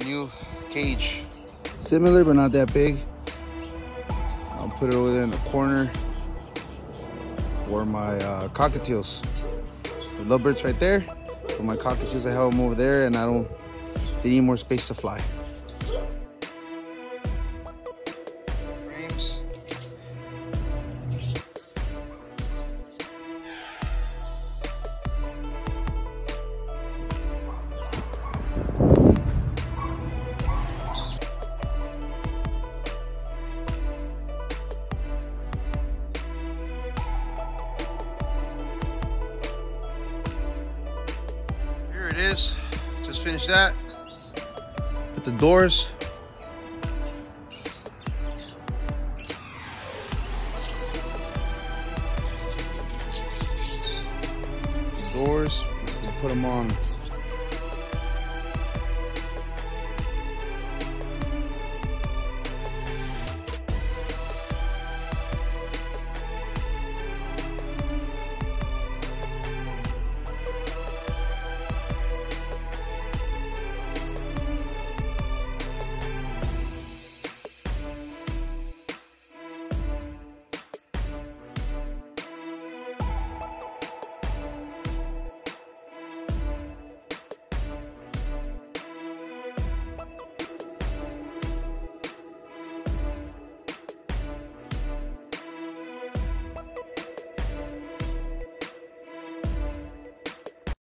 new cage. Similar, but not that big. I'll put it over there in the corner for my cockatiels. The lovebirds right there. For my cockatiels, I have them over there, and they need more space to fly. Frames. Here it is. Just finished that. Put the doors. Put them on